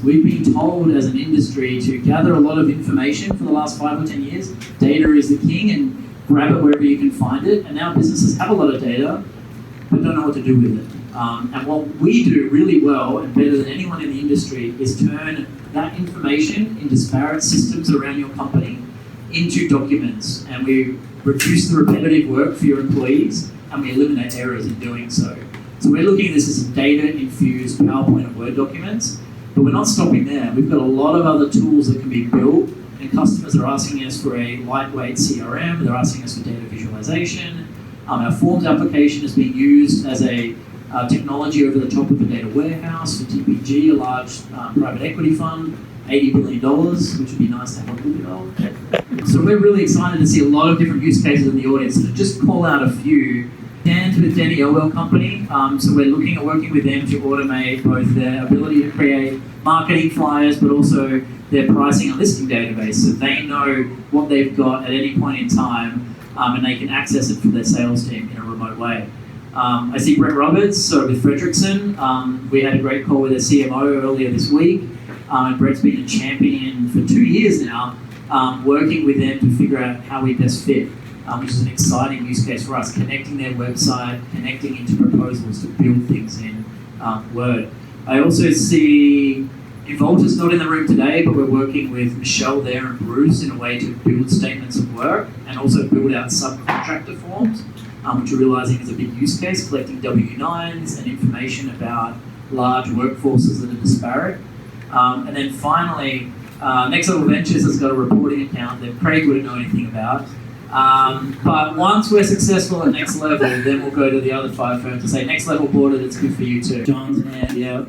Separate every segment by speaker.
Speaker 1: We've been told as an industry to gather a lot of information for the last 5 or 10 years. Data is the king, and grab it wherever you can find it. And now businesses have a lot of data, but don't know what to do with it. And what we do really well, and better than anyone in the industry, is turn that information in disparate systems around your company into documents. And we reduce the repetitive work for your employees, and we eliminate errors in doing so. So we're looking at this as data-infused PowerPoint and Word documents, but we're not stopping there. We've got a lot of other tools that can be built, and customers are asking us for a lightweight CRM, they're asking us for data visualization. Our Forms application is being used as a technology over the top of a data warehouse for TPG, a large private equity fund, $80 billion, which would be nice to have a little bit of. So we're really excited to see a lot of different use cases in the audience. So to just call out a few, Dan's with Denny Elwell Company. So we're looking at working with them to automate both their ability to create marketing flyers, but also their pricing and listing database. So they know what they've got at any point in time, and they can access it from their sales team in a remote way. I see Brett Roberts, so with Fredrickson. We had a great call with their CMO earlier this week, and Brett's been a champion for 2 years now, working with them to figure out how we best fit, which is an exciting use case for us, connecting their website, connecting into proposals to build things in Word. I also see Involta's not in the room today, but we're working with Michelle there and Bruce in a way to build statements of work and also build out subcontractor forms, which we're realizing is a big use case, collecting W-9s and information about large workforces that are disparate. And then finally, Next Level Ventures has got a reporting account that Craig wouldn't know anything about. But once we're successful at Next Level, then we'll go to the other 5 firms and say, Next Level boarded, it's good for you too. John's hand, yeah.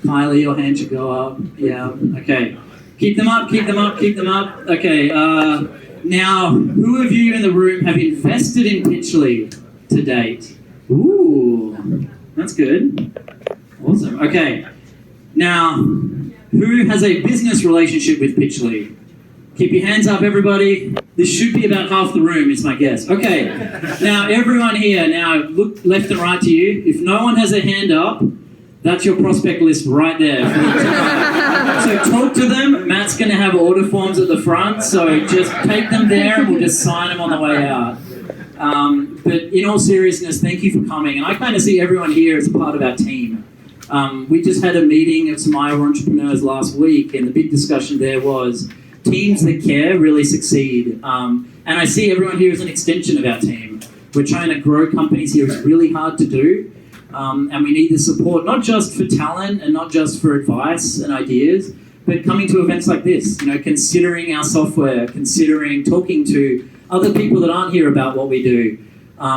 Speaker 1: Kylie, your hand should go up. Yeah, okay. Keep them up, keep them up, keep them up. Okay, now, who of you in the room have invested in Pitchly to date? Ooh, that's good. Awesome, okay. Now, who has a business relationship with Pitchly? Keep your hands up, everybody. This should be about half the room, is my guess. Okay, now everyone here, now look left and right to you. If no one has a hand up, that's your prospect list right there. So talk to them. Matt's going to have order forms at the front, so just take them there and we'll just sign them on the way out. But in all seriousness, thank you for coming. And I kind of see everyone here as a part of our team. We just had a meeting of some Iowa entrepreneurs last week, and the big discussion there was teams that care really succeed. And I see everyone here as an extension of our team. We're trying to grow companies here. It's really hard to do. And we need the support, not just for talent and not just for advice and ideas, but coming to events like this, you know, considering our software, considering talking to other people that aren't here about what we do,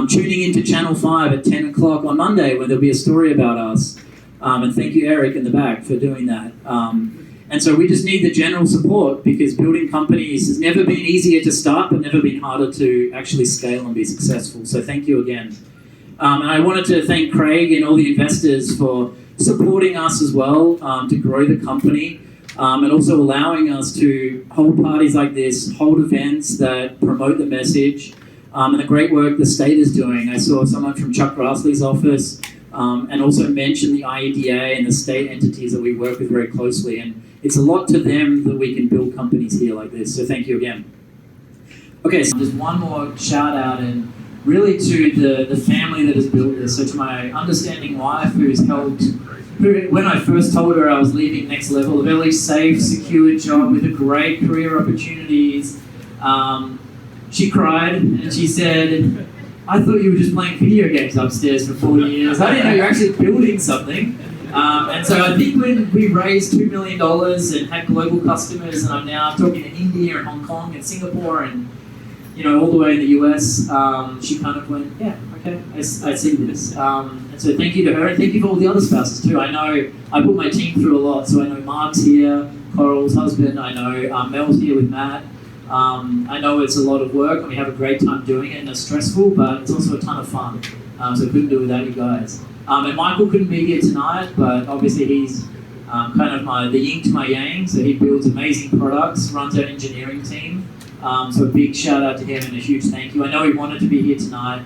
Speaker 1: tuning into Channel 5 at 10 o'clock on Monday where there'll be a story about us. And thank you, Eric, in the back for doing that. And so we just need the general support because building companies has never been easier to start, but never been harder to actually scale and be successful. So thank you again. And I wanted to thank Craig and all the investors for supporting us as well to grow the company and also allowing us to hold parties like this, hold events that promote the message and the great work the state is doing. I saw someone from Chuck Grassley's office and also mention the IEDA and the state entities that we work with very closely. And it's a lot to them that we can build companies here like this. So thank you again. Okay, so just one more shout out and really to the family that has built this. So to my understanding wife who's helped, when I first told her I was leaving Next Level, a very safe, secure job with a great career opportunities, she cried and she said, I thought you were just playing video games upstairs for 4 years. I didn't know you were actually building something. And so I think when we raised $2 million and had global customers, and I'm now talking to India and Hong Kong and Singapore and all the way in the US, she kind of went, yeah, okay, I see this. And so thank you to her, and thank you for all the other spouses too. I know I put my team through a lot, so I know Mark's here, Coral's husband, I know Mel's here with Matt. I know it's a lot of work, and we have a great time doing it, and it's stressful, but it's also a ton of fun. So I couldn't do it without you guys. And Michael couldn't be here tonight, but obviously he's kind of the yin to my yang, so he builds amazing products, runs our engineering team. So a big shout out to him and a huge thank you. I know he wanted to be here tonight.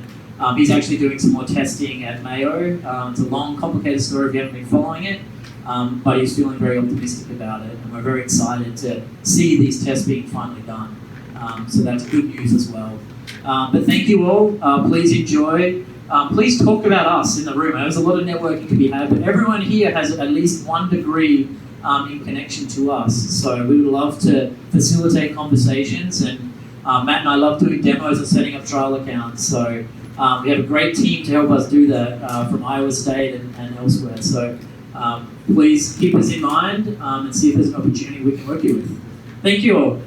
Speaker 1: He's actually doing some more testing at Mayo. It's a long, complicated story if you haven't been following it. but he's feeling very optimistic about it, and we're very excited to see these tests being finally done. So that's good news as well. But thank you all. Please enjoy. Please talk about us in the room. There's a lot of networking to be had, but everyone here has at least one degree in connection to us. So we would love to facilitate conversations, and Matt and I love doing demos and setting up trial accounts. So we have a great team to help us do that from Iowa State and elsewhere. So please keep us in mind and see if there's an opportunity we can work you with. Thank you all.